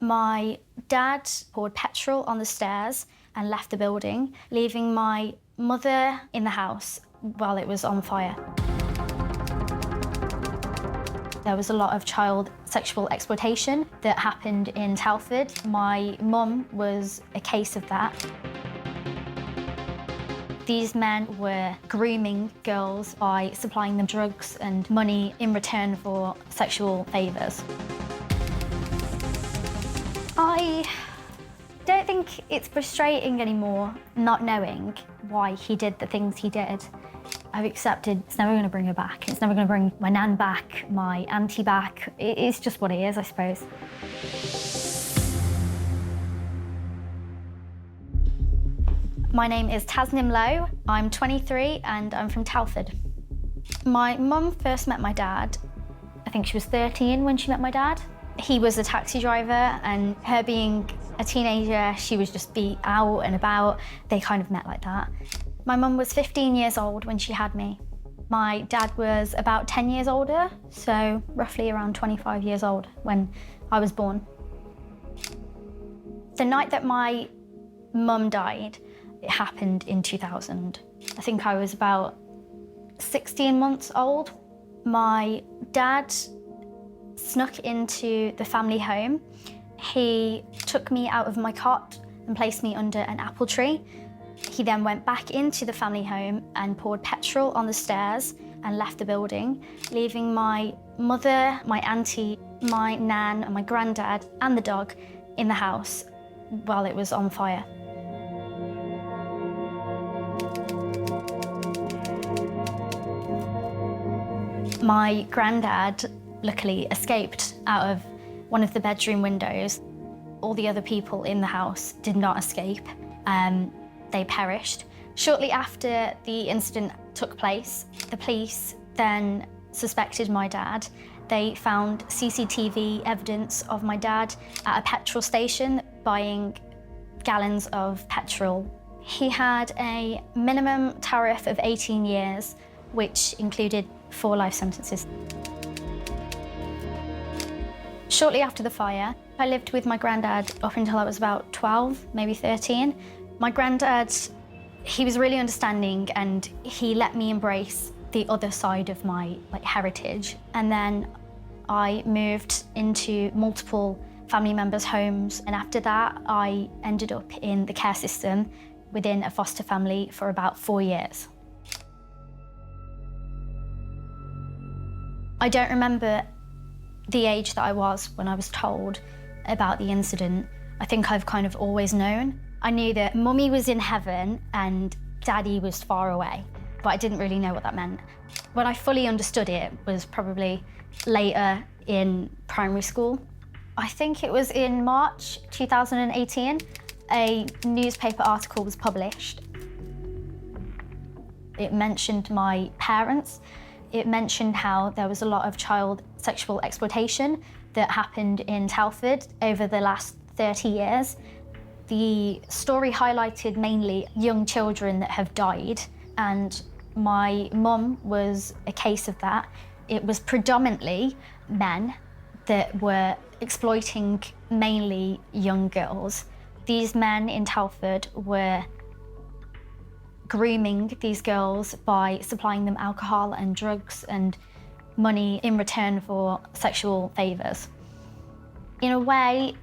My dad poured petrol on the stairs and left the building, leaving my mother in the house while it was on fire. There was a lot of child sexual exploitation that happened in Telford. My mum was a case of that. These men were grooming girls by supplying them drugs and money in return for sexual favours. I don't think it's frustrating anymore not knowing why he did the things he did. I've accepted it's never going to bring her back. It's never going to bring my nan back, my auntie back. It's just what it is, I suppose. My name is Tasnim Lowe. I'm 23 and I'm from Telford. My mum first met my dad. I think she was 13 when she met my dad. He was a taxi driver, and her being a teenager, she was just be out and about. They kind of met like that. My mum was 15 years old when she had me. My dad was about 10 years older, so roughly around 25 years old when I was born. The night that my mum died, it happened in 2000. I think I was about 16 months old. My dad snuck into the family home. He took me out of my cot and placed me under an apple tree. He then went back into the family home and poured petrol on the stairs and left the building, leaving my mother, my auntie, my nan and my granddad and the dog in the house while it was on fire. My granddad luckily escaped out of one of the bedroom windows. All the other people in the house did not escape. They perished. Shortly after the incident took place, the police then suspected my dad. They found CCTV evidence of my dad at a petrol station buying gallons of petrol. He had a minimum tariff of 18 years, which included 4 life sentences. Shortly after the fire, I lived with my granddad up until I was about 12, maybe 13. My granddad, he was really understanding and he let me embrace the other side of my heritage. And then I moved into multiple family members' homes. And after that, I ended up in the care system within a foster family for about 4 years. I don't remember the age that I was when I was told about the incident. I think I've kind of always known. I knew that Mummy was in heaven and Daddy was far away, but I didn't really know what that meant. When I fully understood it was probably later in primary school. I think it was in March 2018, a newspaper article was published. It mentioned my parents. It mentioned how there was a lot of child sexual exploitation that happened in Telford over the last 30 years. The story highlighted mainly young children that have died, and my mum was a case of that. It was predominantly men that were exploiting mainly young girls. These men in Telford were grooming these girls by supplying them alcohol and drugs and money in return for sexual favours. In a way,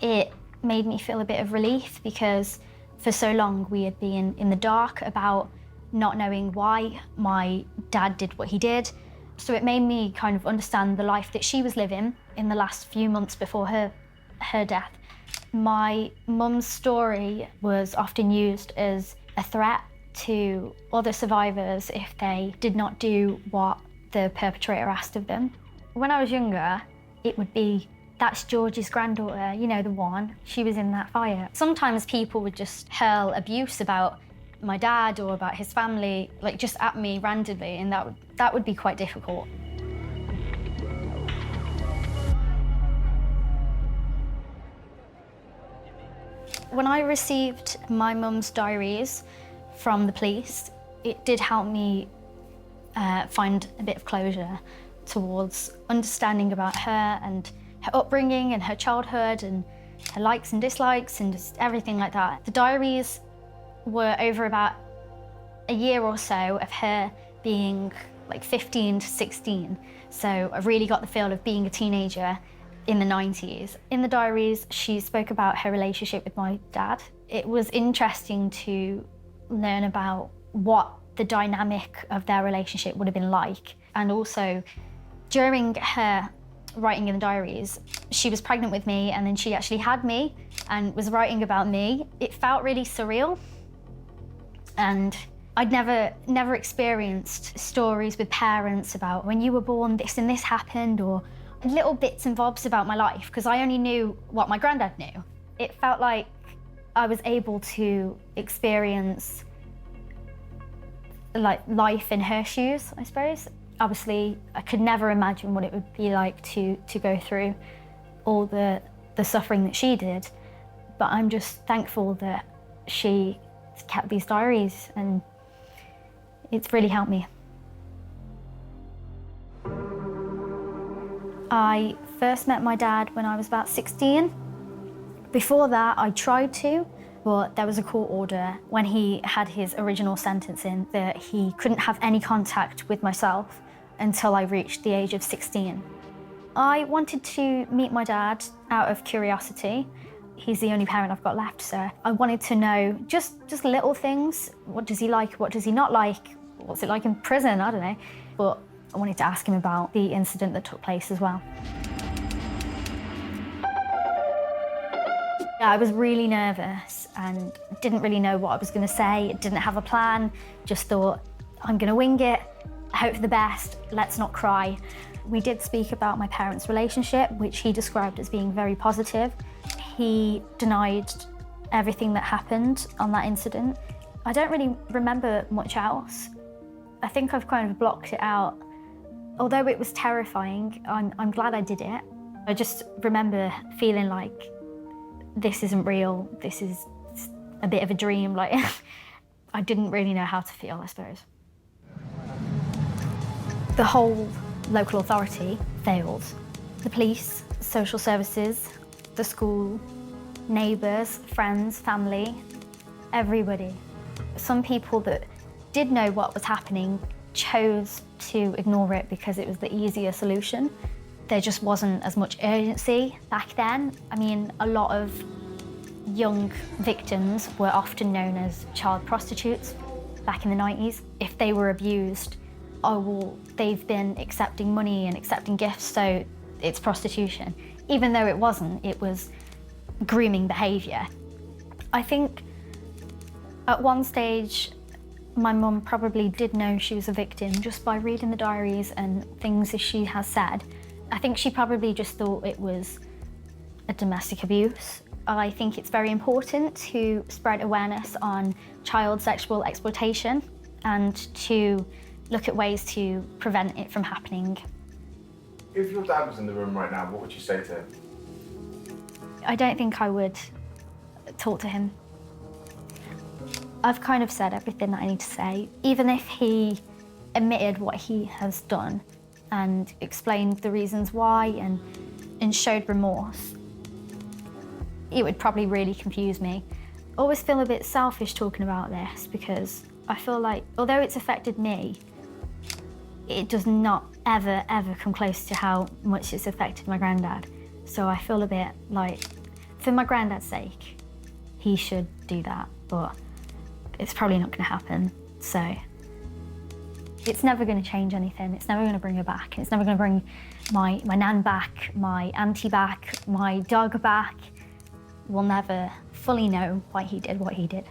it made me feel a bit of relief because for so long we had been in the dark about not knowing why my dad did what he did. So it made me kind of understand the life that she was living in the last few months before her death. My mum's story was often used as a threat to other survivors if they did not do what the perpetrator asked of them. When I was younger, it would be, that's George's granddaughter, you know, the one, she was in that fire. Sometimes people would just hurl abuse about my dad or about his family, like just at me randomly, and that would be quite difficult. When I received my mum's diaries from the police, it did help me find a bit of closure towards understanding about her and her upbringing and her childhood and her likes and dislikes and just everything like that. The diaries were over about a year or so of her being like 15 to 16. So I really got the feel of being a teenager in the 90s. In the diaries, she spoke about her relationship with my dad. It was interesting to learn about what the dynamic of their relationship would have been like. And also, during her writing in the diaries, she was pregnant with me, and then she actually had me and was writing about me. It felt really surreal. And I'd never experienced stories with parents about when you were born, this and this happened, or little bits and bobs about my life, because I only knew what my granddad knew. It felt like I was able to experience like life in her shoes, I suppose. Obviously, I could never imagine what it would be like to go through all the suffering that she did. But I'm just thankful that she kept these diaries, and it's really helped me. I first met my dad when I was about 16. Before that, I tried to, but there was a court order when he had his original sentencing that he couldn't have any contact with myself until I reached the age of 16. I wanted to meet my dad out of curiosity. He's the only parent I've got left, so I wanted to know just little things. What does he like? What does he not like? What's it like in prison? I don't know. But I wanted to ask him about the incident that took place as well. I was really nervous and didn't really know what I was going to say. Didn't have a plan. Just thought, I'm going to wing it. Hope for the best. Let's not cry. We did speak about my parents' relationship, which he described as being very positive. He denied everything that happened on that incident. I don't really remember much else. I think I've kind of blocked it out. Although it was terrifying, I'm glad I did it. I just remember feeling like this isn't real, this is a bit of a dream. Like, I didn't really know how to feel, I suppose. The whole local authority failed. The police, social services, the school, neighbours, friends, family, everybody. Some people that did know what was happening chose to ignore it because it was the easier solution. There just wasn't as much urgency back then. I mean, a lot of young victims were often known as child prostitutes back in the 90s. If they were abused, oh, well, they've been accepting money and accepting gifts, so it's prostitution. Even though it wasn't, it was grooming behaviour. I think at one stage, my mum probably did know she was a victim just by reading the diaries and things that she has said. I think she probably just thought it was a domestic abuse. I think it's very important to spread awareness on child sexual exploitation and to look at ways to prevent it from happening. If your dad was in the room right now, what would you say to him? I don't think I would talk to him. I've kind of said everything that I need to say. Even if he admitted what he has done and explained the reasons why and showed remorse, it would probably really confuse me. I always feel a bit selfish talking about this because I feel like, although it's affected me, it does not ever come close to how much it's affected my granddad. So I feel a bit like, for my granddad's sake, he should do that, but it's probably not going to happen. So it's never going to change anything. It's never going to bring her back. It's never going to bring my nan back, my auntie back, my dog back. We'll never fully know why he did what he did.